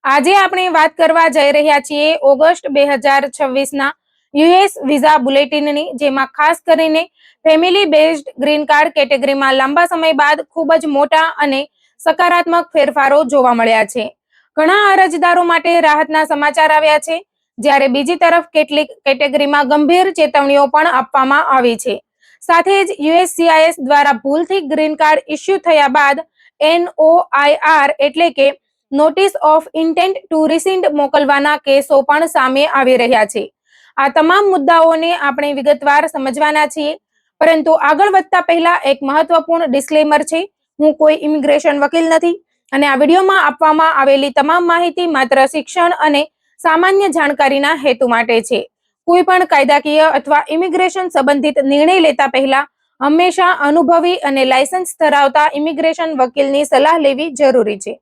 આજે આપણે વાત કરવા જઈ રહ્યા છીએ ઓગસ્ટ 2026 ના યુએસ વિઝા બુલેટિનની, જેમાં ખાસ કરીને ફેમિલી બેઝડ ગ્રીન કાર્ડ કેટેગરીમાં લાંબા સમય બાદ ખૂબ જ મોટા અને સકારાત્મક ફેરફારો જોવા મળ્યા છે. ઘણા અરજદારો માટે રાહતના સમાચાર આવ્યા છે, જ્યારે બીજી તરફ કેટલીક કેટેગરીમાં ગંભીર ચેતવણીઓ પણ આપવામાં આવી છે. સાથે જ યુએસસીઆઈએસ દ્વારા ભૂલથી ગ્રીન કાર્ડ ઇસ્યુ થયા બાદ NOIR એટલે કે નોટિસ ઓફ ઇન્ટેન્ટ ટુ રિસિન્ડ મોકલવાના કેસો પણ સામે આવી રહ્યા છે. આ તમામ મુદ્દાઓને આપણે વિગતવાર સમજવાના છીએ, પરંતુ આગળ વધતા પહેલા એક મહત્વપૂર્ણ ડિસ્ક્લેમર છે. હું કોઈ ઇમિગ્રેશન વકીલ નથી અને આ વિડીયોમાં આપવામાં આવેલી તમામ માહિતી માત્ર શિક્ષણ અને સામાન્ય જાણકારીના હેતુ માટે છે. કોઈ પણ કાયદાકીય અથવા ઇમિગ્રેશન સંબંધિત નિર્ણય લેતા પહેલા હંમેશા અનુભવી અને લાયસન્સ ધરાવતા ઇમિગ્રેશન વકીલની સલાહ લેવી જરૂરી છે.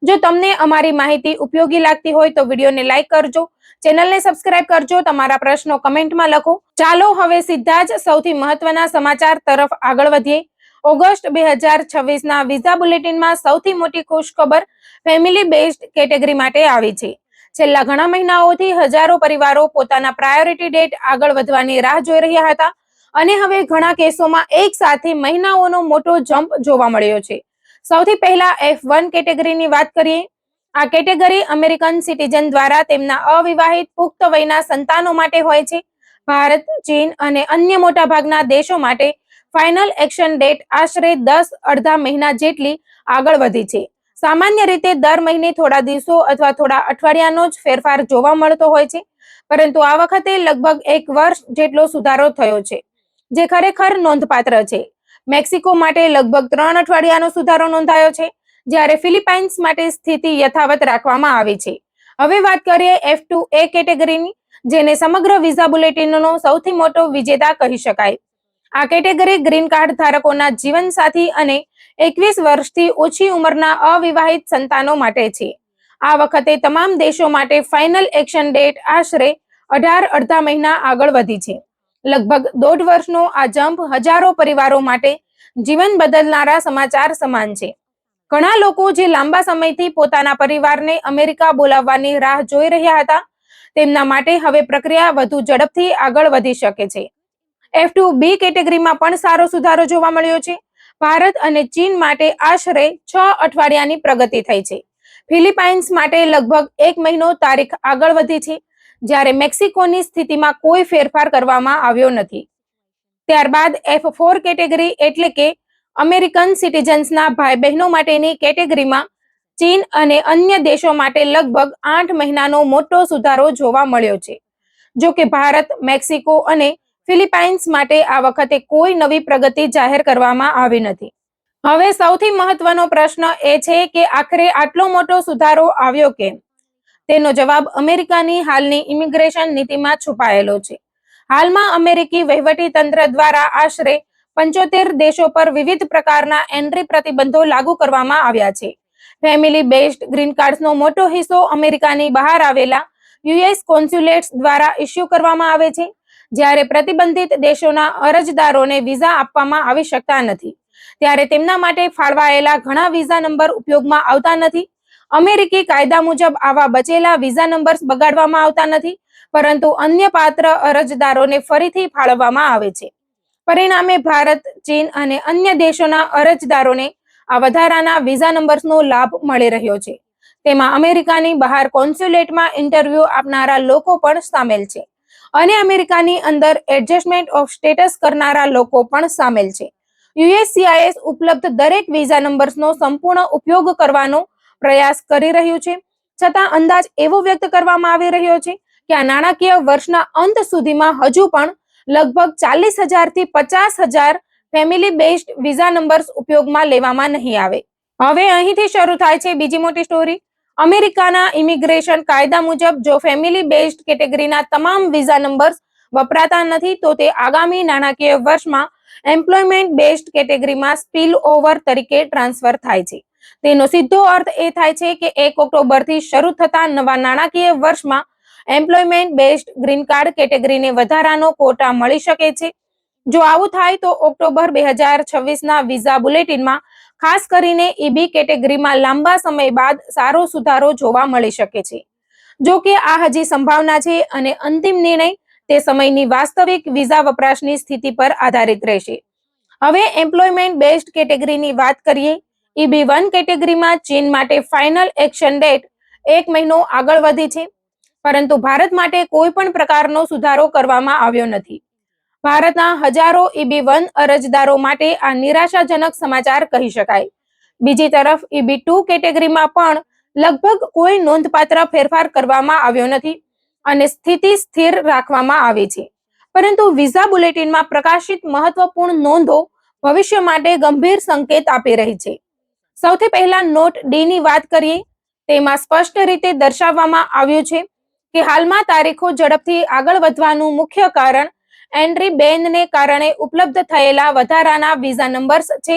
જો તમને અમારી માહિતી ઉપયોગી લાગતી હોય તો વિડીયોને લાઈક કરજો, ચેનલને સબસ્ક્રાઇબ કરજો, તમારા પ્રશ્નો કમેન્ટમાં લખો. ચાલો હવે સીધા જ સૌથી મહત્વના સમાચાર તરફ આગળ વધીએ. ઓગસ્ટ 2026 ના વિઝા બુલેટિનમાં સૌથી મોટી ખુશખબર ફેમિલી બેઝડ કેટેગરી માટે આવી છે. છેલ્લા ઘણા મહિનાઓથી હજારો પરિવારો પોતાના પ્રાયોરિટી ડેટ આગળ વધવાની રાહ જોઈ રહ્યા હતા, અને હવે ઘણા કેસોમાં એક સાથે મહિનાઓનો મોટો જમ્પ જોવા મળ્યો છે. સૌથી પહેલા F1 કેટેગરીની વાત કરીએ. આ કેટેગરી અમેરિકન સિટીઝન દ્વારા તેમના અવિવાહિત પુખ્ત વયના સંતાનો માટે હોય છે. ભારત, ચીન અને અન્ય મોટાભાગના દેશો માટે ફાઇનલ એક્શન ડેટ આશરે 10 અડધા મહિના જેટલી આગળ વધી છે. સામાન્ય રીતે દર મહિને થોડા દિવસો અથવા થોડા અઠવાડિયાનો જ ફેરફાર જોવા મળતો હોય છે, પરંતુ આ વખતે લગભગ 1 વર્ષ જેટલો સુધારો થયો છે, જે ખરેખર નોંધપાત્ર છે. મેક્સિકો માટે લગભગ 3 અઠવાડિયાનો સુધારો નોંધાયો છે, જ્યારે ફિલિપાઇન્સ માટે સ્થિતિ યથાવત રાખવામાં આવી છે. હવે વાત કરીએ F2A કેટેગરીની, જેને સમગ્ર વિઝા બુલેટિનનો સૌથી મોટો વિજેતા કહી શકાય. આ કેટેગરી ગ્રીન કાર્ડ ધારકોના જીવનસાથી અને 21 વર્ષથી ઓછી ઉંમરના અવિવાહિત સંતાનો માટે છે. આ વખતે તમામ દેશો માટે ફાઇનલ એક્શન ડેટ આશરે 18 અડધા મહિના આગળ વધી છે. લગભગ 1.5 વર્ષનો આ જમ્પ હજારો પરિવારો માટે જીવન બદલનારા સમાચાર સમાન છે. ઘણા લોકો જે લાંબા સમયથી પોતાના પરિવારને અમેરિકા બોલાવવાની રાહ જોઈ રહ્યા હતા, તેમના માટે હવે પ્રક્રિયા વધુ ઝડપથી આગળ વધી શકે છે. F2B કેટેગરીમાં પણ સારો સુધારો જોવા મળ્યો છે. ભારત અને ચીન માટે આશરે 6 અઠવાડિયાની પ્રગતિ થઈ છે. ફિલિપાઇન્સ માટે લગભગ 1 મહિનો તારીખ આગળ વધી છે, જ્યારે મેક્સિકોની સ્થિતિમાં કોઈ ફેરફાર કરવામાં આવ્યો નથી. ત્યારબાદ F4 કેટેગરી એટલે કે અમેરિકન સિટીઝન્સના ભાઈ બહેનો માટેની કેટેગરીમાં ચીન અને અન્ય દેશો માટે લગભગ 8 મહિનાનો મોટો સુધારો જોવા મળ્યો છે. જો કે ભારત, મેક્સિકો અને ફિલિપાઇન્સ માટે આ વખતે કોઈ નવી પ્રગતિ જાહેર કરવામાં આવી નથી. હવે સૌથી મહત્વનો પ્રશ્ન એ છે કે આખરે આટલો મોટો સુધારો આવ્યો કેમ? તેનો જવાબ અમેરિકાની હાલની ઇમિગ્રેશન નીતિમાં છુપાયેલો છે. હાલમાં અમેરિકી વહીવટી તંત્ર દ્વારા આશરે 75 દેશો પર વિવિધ પ્રકારના એન્ટ્રી પ્રતિબંધો લાગુ કરવામાં આવ્યા છે. ફેમિલી બેઝડ ગ્રીન કાર્ડ્સનો મોટો હિસ્સો અમેરિકાની બહાર આવેલા યુએસ કોન્સ્યુલેટ્સ દ્વારા ઇસ્યુ કરવામાં આવે છે, જ્યારે પ્રતિબંધિત દેશોના અરજદારોને વિઝા આપવામાં આવી શકતા નથી, ત્યારે તેમના માટે ફાળવાયેલા ઘણા વિઝા નંબર ઉપયોગમાં આવતા નથી. અમેરિકી કાયદા મુજબ આવા બચેલા વિઝા નંબર્સ બગાડવામાં આવતા નથી, પરંતુ અન્ય પાત્ર અરજદારોને ફરીથી ફાળવવામાં આવે છે. પરિણામે ભારત, ચીન અને અન્ય દેશોના અરજદારોને આ વધારાના વિઝા નંબર્સનો લાભ મળી રહ્યો છે. તેમાં અમેરિકાની બહાર કોન્સ્યુલેટમાં ઇન્ટરવ્યુ આપનારા લોકો પણ સામેલ છે, અને અમેરિકાની અંદર એડજસ્ટમેન્ટ ઓફ સ્ટેટસ કરનારા લોકો પણ સામેલ છે. યુએસસીઆઈએસ ઉપલબ્ધ દરેક વિઝા નંબર્સનો સંપૂર્ણ ઉપયોગ કરવાનો પ્રયાસ કરી રહ્યું છે, છતાં અંદાજ એવો વ્યક્ત કરવામાં આવી રહ્યો છે કે આ નાણાકીય વર્ષના અંત સુધીમાં હજુ પણ લગભગ 40,000 થી 50,000 ફેમિલી બેઝડ વિઝા નંબર્સ ઉપયોગમાં લેવામાં નહીં આવે. હવે અહીંથી શરૂ થાય છે બીજી મોટી સ્ટોરી. અમેરિકાના ઇમિગ્રેશન કાયદા મુજબ જો ફેમિલી બેઝડ કેટેગરીના તમામ વિઝા નંબર્સ વપરાતા નથી, તો તે આગામી નાણાકીય વર્ષમાં એમ્પ્લોયમેન્ટ બેઝડ કેટેગરીમાં સ્પીલ ઓવર તરીકે ટ્રાન્સફર થાય છે. તેનો સીધો અર્થ એ થાય છે કે 1 ઓક્ટોબરથી શરૂ થતા નવા નાણાકીય વર્ષમાં એમ્પ્લોયમેન્ટ બેઝડ ગ્રીન કાર્ડ કેટેગરીને વધારાનો કોટા મળી શકે છે. જો આવું થાય તો ઓક્ટોબર 2026 ના વિઝા બુલેટિનમાં ખાસ કરીને ઈબી કેટેગરીમાં લાંબા સમય બાદ સારો સુધારો જોવા મળી શકે છે. જો કે આ હજી સંભાવના છે અને અંતિમ નિર્ણય તે સમયની વાસ્તવિક વિઝા વપરાશની સ્થિતિ પર આધારિત રહેશે. હવે એમ્પ્લોયમેન્ટ બેઝડ કેટેગરીની વાત કરીએ. EB1 કેટેગરીમાં ચીન માટે ફાઇનલ એક્શન ડેટ 1 મહિનો આગળ વધી છે, પરંતુ ભારત માટે કોઈ પણ પ્રકારનો સુધારો કરવામાં આવ્યો નથી. ભારતના હજારો EB1 અરજદારો માટે આ નિરાશાજનક સમાચાર કહી શકાય. બીજી તરફ EB2 કેટેગરીમાં પણ લગભગ કોઈ નોંધપાત્ર ફેરફાર કરવામાં આવ્યો નથી અને સ્થિતિ સ્થિર રાખવામાં આવી છે. પરંતુ વિઝા બુલેટિનમાં પ્રકાશિત મહત્વપૂર્ણ નોંધો ભવિષ્ય માટે ગંભીર સંકેત આપી રહી છે. સૌથી પહેલા નોટ ડી ની વાત કરીએ. તેમાં સ્પષ્ટ રીતે દર્શાવવામાં આવ્યું છે કે હાલમાં તારીખો ઝડપથી આગળ વધવાનું મુખ્ય કારણ એન્ટ્રી બેનને કારણે ઉપલબ્ધ થયેલા વધારાના વિઝા નંબર્સ છે.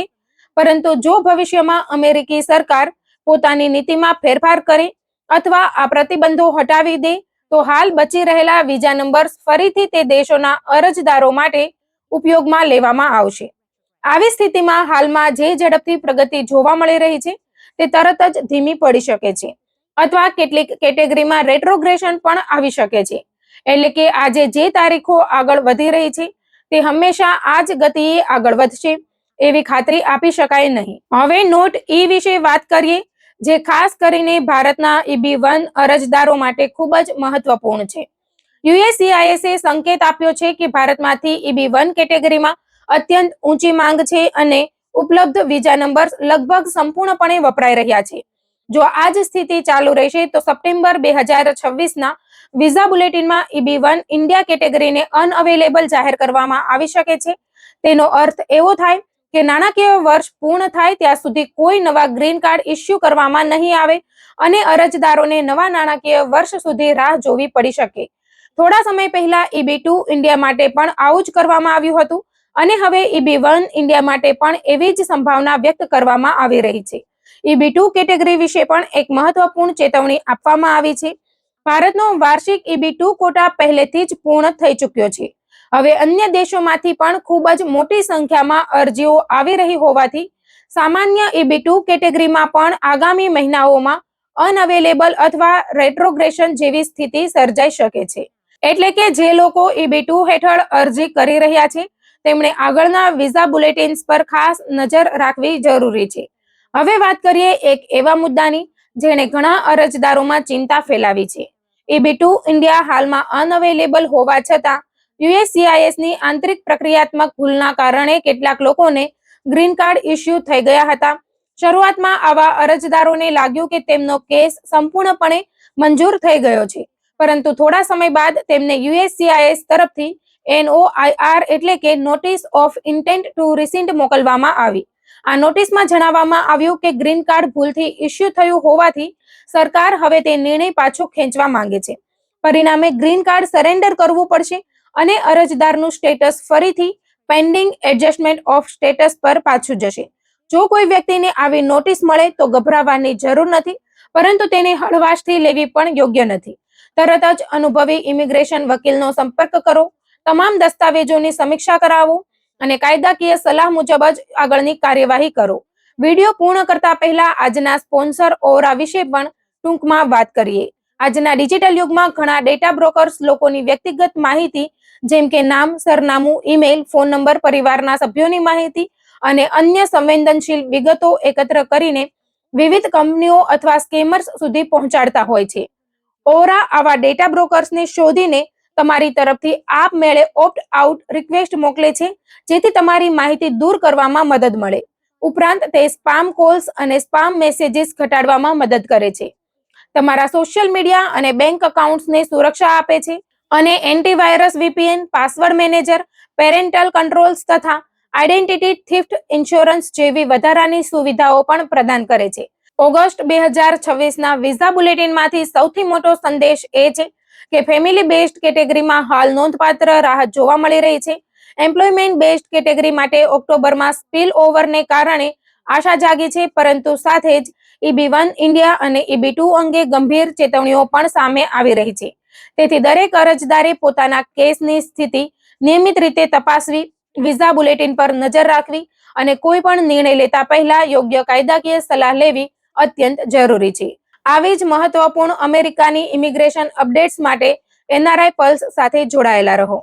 પરંતુ જો ભવિષ્યમાં અમેરિકી સરકાર પોતાની નીતિમાં ફેરફાર કરે અથવા આ પ્રતિબંધો હટાવી દે તો હાલ બચી રહેલા વિઝા નંબર્સ ફરીથી તે દેશોના અરજદારો માટે ઉપયોગમાં લેવામાં આવશે. આવી સ્થિતિમાં હાલમાં જે ઝડપથી પ્રગતિ જોવા મળી રહી છે તે તરત જ ધીમી પડી શકે છે અથવા કેટલીક કેટેગરીમાં રેટ્રોગ્રેશન પણ આવી શકે છે. એટલે કે આજે જે તારીખો આગળ વધી રહી છે તે હંમેશા આ જ ગતિએ આગળ વધશે એવી ખાતરી આપી શકાય નહીં. હવે નોટ ઈ વિશે વાત કરીએ, જે ખાસ કરીને ભારતના EB1 અરજદારો માટે ખૂબ જ મહત્વપૂર્ણ છે. USCISએ સંકેત આપ્યો છે કે ભારતમાંથી EB1 કેટેગરીમાં અત્યંત ઊંચી માંગ છે અને ઉપલબ્ધ વિઝા નંબર્સ લગભગ સંપૂર્ણપણે વપરાઈ રહ્યા છે. જો આ જ સ્થિતિ ચાલુ રહેશે તો સપ્ટેમ્બર 2026ના વિઝા બુલેટિનમાં EB1 ઇન્ડિયા કેટેગરીને અનઅવેલેબલ જાહેર કરવામાં આવી શકે છે. તેનો અર્થ એવો થાય કે નાણાકીય વર્ષ પૂર્ણ થાય ત્યાં સુધી કોઈ નવા ગ્રીન કાર્ડ ઇસ્યુ કરવામાં નહીં આવે અને અરજદારોને નવા નાણાકીય વર્ષ સુધી રાહ જોવી પડી શકે. થોડા સમય પહેલા EB2 ઇન્ડિયા માટે પણ આવું જ કરવામાં આવ્યું હતું અને હવે EB1 ઇન્ડિયા માટે પણ એવી જ સંભાવના વ્યક્ત કરવામાં આવી રહી છે. EB2 કેટેગરી વિશે પણ એક મહત્વપૂર્ણ ચેતવણી આપવામાં આવી છે. ભારતનો વાર્ષિક EB2 કોટા પહેલેથી જ પૂર્ણ થઈ ચૂક્યો છે. હવે અન્ય દેશોમાંથી પણ ખૂબ જ મોટી સંખ્યામાં અરજીઓ આવી રહી હોવાથી સામાન્ય EB2 કેટેગરીમાં પણ આગામી મહિનાઓમાં અનઅવેલેબલ અથવા રેટ્રોગ્રેશન જેવી સ્થિતિ સર્જાઈ શકે છે. એટલે કે જે લોકો EB2 હેઠળ અરજી કરી રહ્યા છે તેમણે આગળના વિઝા બુલેટિન્સ પર ખાસ નજર રાખવી જરૂરી છે. હવે વાત કરીએ એક એવા મુદ્દાની જેણે ઘણા અરજદારોમાં ચિંતા ફેલાવી છે. EB2 ઇન્ડિયા હાલમાં અનઅવેલેબલ હોવા છતાં USCISની આંતરિક પ્રક્રિયાત્મક ભૂલના કારણે કેટલાક લોકોને ગ્રીન કાર્ડ ઇસ્યુ થઈ ગયા હતા. શરૂઆતમાં આવા અરજદારોને લાગ્યું કે તેમનો કેસ સંપૂર્ણપણે મંજૂર થઈ ગયો છે, પરંતુ થોડા સમય બાદ તેમને USCIS તરફથી NOIR એટલે કે નોટિસ ઓફ ઇન્ટેન્ટ ટુ રિસિન્ડ મોકલવામાં આવી. આ નોટિસમાં જણાવવામાં આવ્યું કે ગ્રીન કાર્ડ ભૂલથી ઇસ્યુ થયું હોવાથી સરકાર હવે તે નિર્ણય પાછો ખેંચવા માંગે છે. પરિણામે ગ્રીન કાર્ડ સરેન્ડર કરવું પડશે અને અરજદારનું સ્ટેટસ ફરીથી પેન્ડિંગ એડજસ્ટમેન્ટ ઓફ સ્ટેટસ પર પાછું જશે. જો કોઈ વ્યક્તિને આવી નોટિસ મળે તો ગભરાવાની જરૂર નથી, પરંતુ તેને હળવાશથી લેવી પણ યોગ્ય નથી. તરત જ અનુભવી ઇમિગ્રેશન વકીલનો સંપર્ક કરો, તમામ દસ્તાવેજોની સમીક્ષા કરાવો અને કાયદાકીય સલાહ મુજબ જ આગળની કાર્યવાહી કરો. વિડીયો પૂર્ણ કરતા પહેલા આજના સ્પોન્સર ઓરા વિશે પણ ટૂંકમાં વાત કરીએ. આજના ડિજિટલ યુગમાં ઘણા ડેટા બ્રોકર્સ લોકોની વ્યક્તિગત માહિતી જેમ કે નામ, સરનામું, ઈમેલ, ફોન નંબર, પરિવારના સભ્યોની માહિતી અને અન્ય સંવેદનશીલ વિગતો એકત્ર કરીને વિવિધ કંપનીઓ અથવા સ્કેમર્સ સુધી પહોંચાડતા હોય છે. ઓરા આવા ડેટા બ્રોકર્સને શોધીને તમારી તરફથી આપમેળે ઓપ્ટ આઉટ રિક્વેસ્ટ મોકલે છે, જેથી તમારી માહિતી દૂર કરવામાં મદદ મળે. ઉપરાંત તે સ્પામ કોલ્સ અને સ્પામ મેસેજીસ ઘટાડવામાં મદદ કરે છે, તમારા સોશિયલ મીડિયા અને બેંક એકાઉન્ટ્સને સુરક્ષા આપે છે અને antivirus, VPN, password manager, parental controls તથા આઇડેન્ટિટી થિફ્ટ ઇન્સ્યોરન્સ જેવી વધારાની સુવિધાઓ પણ પ્રદાન કરે છે. ઓગસ્ટ 2026ના વિઝા બુલેટિનમાંથી સૌથી મોટો સંદેશ એ છે કે ફેમિલી બેઝડ કેટેગરીમાં હાલ નોંધપાત્ર રાહત જોવા મળી રહી છે. એમ્પ્લોયમેન્ટ બેઝડ કેટેગરી માટે ઓક્ટોબરમાં સ્પીલ ઓવરને કારણે આશા જાગી છે, પરંતુ સાથે જ EB1 ઇન્ડિયા અને EB2 અંગે ગંભીર ચેતવણીઓ પણ સામે આવી રહી છે. તેથી દરેક અરજદારે પોતાના કેસની સ્થિતિ નિયમિત રીતે તપાસવી, વિઝા બુલેટિન પર નજર રાખવી અને કોઈ પણ નિર્ણય લેતા પહેલા યોગ્ય કાયદાકીય સલાહ લેવી અત્યંત જરૂરી છે. આવી જ મહત્વપૂર્ણ અમેરિકાની ઇમિગ્રેશન અપડેટ્સ માટે NRI પલ્સ સાથે જોડાયેલા રહો.